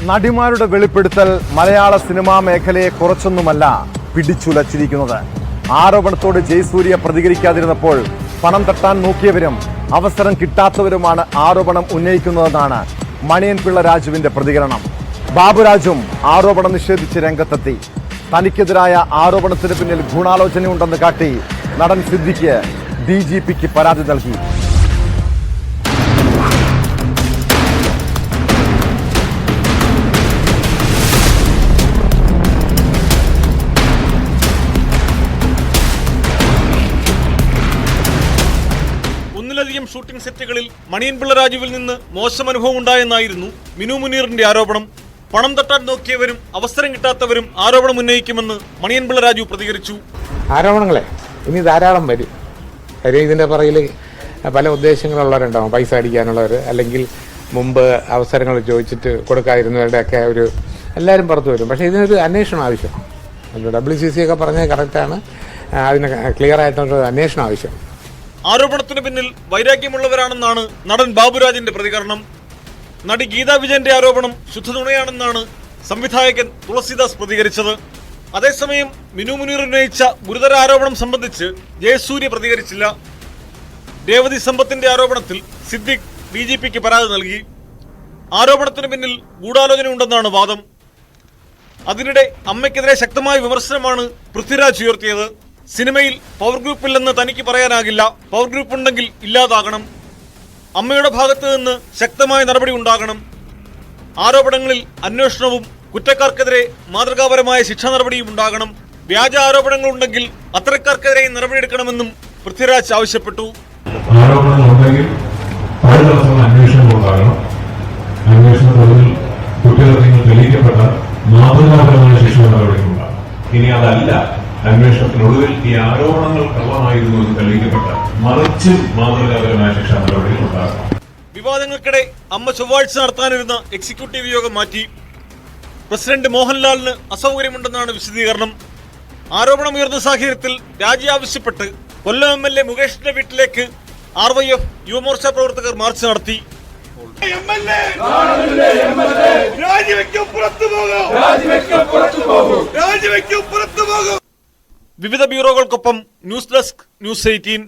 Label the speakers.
Speaker 1: നടിമാരുടെ വെളിപ്പെടുത്തൽ മലയാള സിനിമാ മേഖലയെ കുറച്ചൊന്നുമല്ല പിടിച്ചുലച്ചിരിക്കുന്നത്. ആരോപണത്തോട് ജയസൂര്യ പ്രതികരിക്കാതിരുന്നപ്പോൾ പണം തട്ടാൻ നോക്കിയവരും അവസരം കിട്ടാത്തവരുമാണ് ആരോപണം ഉന്നയിക്കുന്നതെന്നാണ് മണിയൻ പിള്ള രാജുവിന്റെ പ്രതികരണം. ബാബുരാജും ആരോപണം നിഷേധിച്ച് രംഗത്തെത്തി. തനിക്കെതിരായ ആരോപണത്തിന് പിന്നിൽ ഗൂഢാലോചനയുണ്ടെന്ന് കാട്ടി നടൻ സിദ്ദിഖ് DGPക്ക് പരാതി നൽകി.
Speaker 2: ഒന്നിലധികം ഷൂട്ടിംഗ് സെറ്റുകളിൽ മണിയൻ പിള്ള രാജുവിൽ നിന്ന് മോശം അനുഭവം ഉണ്ടായെന്നായിരുന്നു മിനു മുനീറിന്റെ ആരോപണം. പണം തട്ടാൻ നോക്കിയവരും അവസരം കിട്ടാത്തവരും ആരോപണം ഉന്നയിക്കുമെന്ന് മണിയൻ പിള്ള രാജു പ്രതികരിച്ചു.
Speaker 3: ആരോപണങ്ങളെ ഇനി ധാരാളം വരും. കാര്യം ഇതിൻ്റെ പുറകിൽ പല ഉദ്ദേശങ്ങളുള്ളവരുണ്ടാവും. പൈസ അടിക്കാനുള്ളവർ, അല്ലെങ്കിൽ മുമ്പ് അവസരങ്ങൾ ചോദിച്ചിട്ട് കൊടുക്കാതിരുന്നവരുടെയൊക്കെ ഒരു എല്ലാവരും പുറത്തു വരും. പക്ഷേ ഇതിനൊരു അന്വേഷണം ആവശ്യം. WCC ഒക്കെ പറഞ്ഞത് കറക്റ്റാണ്. അതിന് ക്ലിയർ ആയിട്ടുള്ള അന്വേഷണം ആവശ്യം.
Speaker 2: ആരോപണത്തിന് പിന്നിൽ വൈരാഗ്യമുള്ളവരാണെന്നാണ് നടൻ ബാബുരാജിന്റെ പ്രതികരണം. നടി ഗീതാ വിജയന്റെ ആരോപണം ശുദ്ധനുണയാണെന്നാണ് സംവിധായകൻ തുളസിദാസ് പ്രതികരിച്ചത്. അതേസമയം മിനു മുനീർ ഉന്നയിച്ച ഗുരുതര ആരോപണം സംബന്ധിച്ച് ജയസൂര്യ പ്രതികരിച്ചില്ല. രേവതി സമ്പത്തിന്റെ ആരോപണത്തിൽ സിദ്ദിഖ് DGPക്ക് പരാതി നൽകി. ആരോപണത്തിന് പിന്നിൽ ഗൂഢാലോചനയുണ്ടെന്നാണ് വാദം. അതിനിടെ അമ്മയ്ക്കെതിരെ ശക്തമായ വിമർശനമാണ് പൃഥ്വിരാജ് ഉയർത്തിയത്. സിനിമയിൽ പവർ ഗ്രൂപ്പില്ലെന്ന് തനിക്ക് പറയാനാകില്ല. പവർ ഗ്രൂപ്പ് ഉണ്ടെങ്കിൽ ഇല്ലാതാകണം. അമ്മയുടെ ഭാഗത്ത് നിന്ന് ശക്തമായ നടപടി ഉണ്ടാകണം. ആരോപണങ്ങളിൽ അന്വേഷണവും കുറ്റക്കാർക്കെതിരെ മാതൃകാപരമായ ശിക്ഷാ നടപടിയും ഉണ്ടാകണം. വ്യാജ ആരോപണങ്ങൾ ഉണ്ടെങ്കിൽ അത്തരക്കാർക്കെതിരെ നടപടിയെടുക്കണമെന്നും പൃഥ്വിരാജ് ആവശ്യപ്പെട്ടു.
Speaker 4: ആരോപണങ്ങളുണ്ടെങ്കിൽ അന്വേഷണം ഉണ്ടാകണം. അന്വേഷണത്തിൽ കുറ്റകൃത്യങ്ങൾ തെളിയിക്കപ്പെട്ട മാതൃകാപരമായ ശിക്ഷാ നടപടികൾ ഉണ്ടാകണം. ഇനി അതല്ല, അന്വേഷണത്തിനൊടുവിൽ ഈ ആരോപണങ്ങൾ കള്ളമായിരുന്നു എന്ന് തെളിയിക്കപ്പെട്ട മറിച്ച് മാതൃകാപരമായ ശിക്ഷാ നടപടികൾ ഉണ്ടാകണം.
Speaker 2: വിവാദങ്ങൾക്കിടെ അമ്മ ചൊവ്വാഴ്ച നടത്താനിരുന്ന എക്സിക്യൂട്ടീവ് യോഗം മാറ്റി. പ്രസിഡന്റ് മോഹൻലാലിന് അസൗകര്യമുണ്ടെന്നാണ് വിശദീകരണം. ആരോപണമുയർന്ന സാഹചര്യത്തിൽ രാജി ആവശ്യപ്പെട്ട് കൊല്ലം MLA മുകേഷിന്റെ വീട്ടിലേക്ക് RYF യുവമോർച്ച പ്രവർത്തകർ മാർച്ച് നടത്തി. വിവിധ ബ്യൂറോകൾക്കൊപ്പം ന്യൂസ് ഡെസ്ക്, News 18.